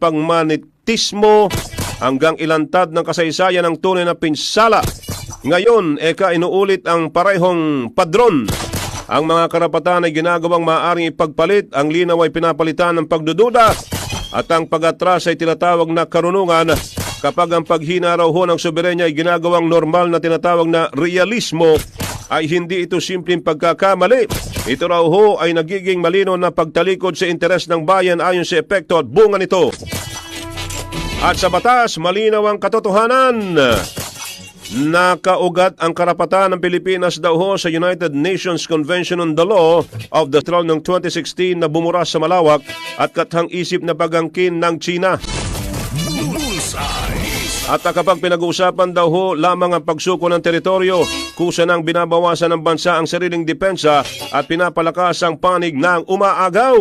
pangmanitismo hanggang ilantad ng kasaysayan ng tunay na pinsala. Ngayon, inuulit ang parehong padron. Ang mga karapatan ay ginagawang maaaring ipagpalit, ang linaw ay pinapalitan ng pagdududa, at ang pag-atras ay tinatawag na karunungan kapag ang paghina raw ho ng soberenya ay ginagawang normal na tinatawag na realismo, ay hindi ito simpleng pagkakamali. Ito raw ho ay nagiging malino na pagtalikod sa interes ng bayan ayon sa epekto at bunga nito. At sa batas, malinaw ang katotohanan. Nakaugat ang karapatan ng Pilipinas daw ho sa United Nations Convention on the Law of the Throne noong 2016 na bumura sa malawak at kathang-isip na pagangkin ng China. At kapag pinag-uusapan daw ho lamang ang pagsuko ng teritoryo, kusa nang binabawasan ng bansa ang sariling depensa at pinapalakas ang panig ng umaagaw.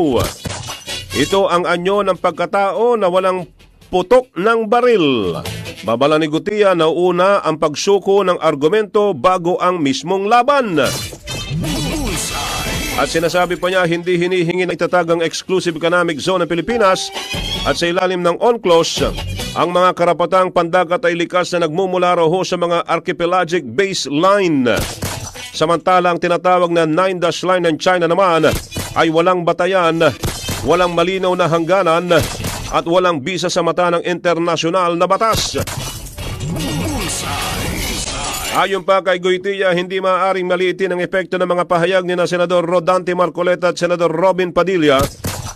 Ito ang anyo ng pagkatao na walang putok ng baril. Babala ni Gutierrez na una ang pagsuko ng argumento bago ang mismong laban. At sinasabi pa niya hindi hinihingi na itatag ang exclusive economic zone ng Pilipinas at sa ilalim ng UNCLOS, ang mga karapatang pandagat ay likas na nagmumula raw ho sa mga archipelagic baseline. Samantala ang tinatawag na 9-dash line ng China naman ay walang batayan, walang malinaw na hangganan at walang bisa sa mata ng internasyonal na batas. Ayon pa kay Goytilla, hindi maaaring maliitin ang epekto ng mga pahayag ni na Senador Rodante Marcoleta at Senador Robin Padilla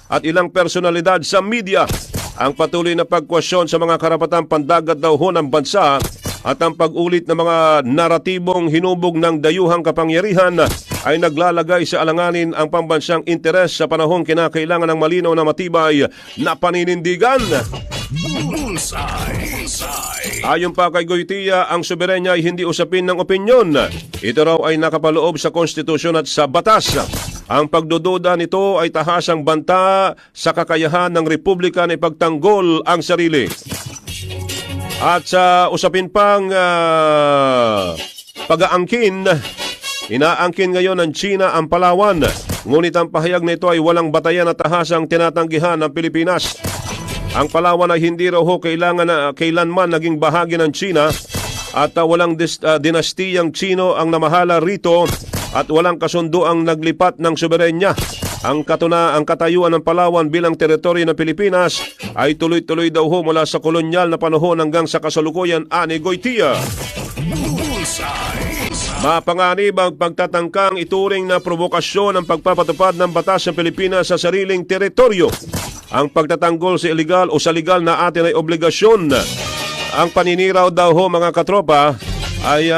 at ilang personalidad sa media. Ang patuloy na pagkwestiyon sa mga karapatang pandagat daw ho ng bansa at ang pag-ulit ng mga naratibong hinubog ng dayuhang kapangyarihan ay naglalagay sa alanganin ang pambansang interes sa panahong kinakailangan ng malinaw na matibay na paninindigan. Ayon pa kay Goytilla, ang soberenya ay hindi usapin ng opinyon. Ito raw ay nakapaloob sa konstitusyon at sa batas. Ang pagdududa nito ay tahasang banta sa kakayahan ng republika na ipagtanggol ang sarili. At sa usapin pang pag-aangkin, inaangkin ngayon ng China ang Palawan. Ngunit ang pahayag nito ay walang batayan at tahasang tinatanggihan ng Pilipinas. Ang Palawan ay hindi raw ho kailanman naging bahagi ng China at walang dinastiyang Chino ang namahala rito at walang kasundo ang naglipat ng soberenya. Ang katayuan ng Palawan bilang teritoryo ng Pilipinas ay tuloy-tuloy daw ho mula sa kolonyal na panahon hanggang sa kasalukuyan, ani Goytilla. Mapanganib ang pagtatangkang ituring na provokasyon ng pagpapatupad ng batas ng Pilipinas sa sariling teritoryo. Ang pagtatanggol sa illegal o sa legal na atin ay obligasyon. Ang paniniraw daw ho mga katropa ay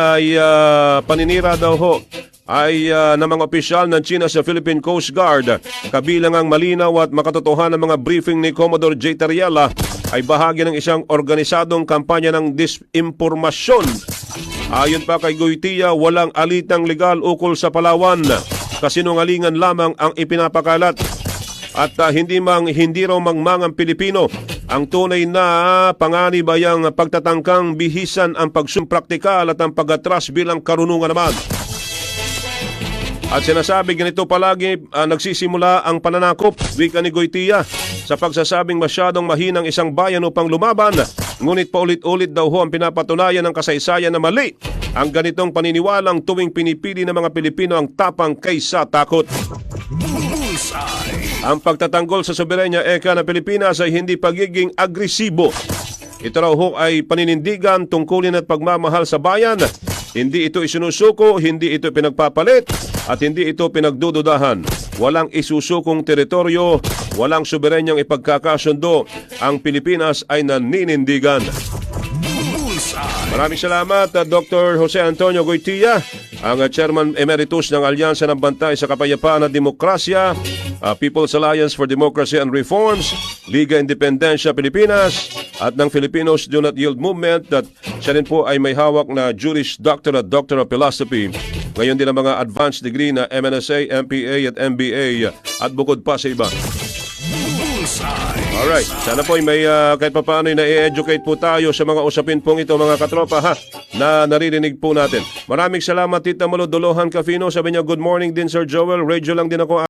paninira daw ho ay ng mga opisyal ng China sa Philippine Coast Guard. Kabilang ang malinaw at makatotohanan ng mga briefing ni Commodore J. Tariela ay bahagi ng isang organisadong kampanya ng disinformasyon. Ayon pa kay Goytilla, walang alitang legal ukol sa Palawan. Kasinungalingan lamang ang ipinapakalat. At hindi raw mangmangang Pilipino. Ang tunay na panganib ay ang pagtatangkang bihisan ang pagsumpractical at ang pag-atras bilang karunungan naman. At sinasabi ganito palagi, nagsisimula ang pananakop, wika ni Goytilla, sa pagsasabing masyadong mahinang isang bayan upang lumaban. Ngunit paulit-ulit daw ho ang pinapatunayan ng kasaysayan na mali ang ganitong paniniwalang tuwing pinipili ng mga Pilipino ang tapang kaysa takot. Ang pagtatanggol sa soberenya ng Pilipinas ay hindi pagiging agresibo. Ito raw ho ay paninindigan, tungkulin at pagmamahal sa bayan. Hindi ito isinusuko, hindi ito pinagpapalit, at hindi ito pinagdududahan. Walang isusukong teritoryo, walang soberenyang ipagkakasundo. Ang Pilipinas ay naninindigan. Maraming salamat, Dr. Jose Antonio Goytilla, ang Chairman Emeritus ng Alyansa ng Bantay sa Kapayapaan at Demokrasya, People's Alliance for Democracy and Reforms, Liga Independencia Pilipinas, at ng Filipinos Do Not Yield Movement, at siya rin po ay may hawak na Juris Doctor at Doctor of Philosophy. Ngayon din ang mga advanced degree na MNSA, MPA at MBA, at bukod pa sa iba. Alright, sana po may kahit pa paano na-educate po tayo sa mga usapin pong ito mga katropa na naririnig po natin. Maraming salamat Tita Malo Dolohan Cafino. Sabi niya, good morning din Sir Joel, radio lang din ako.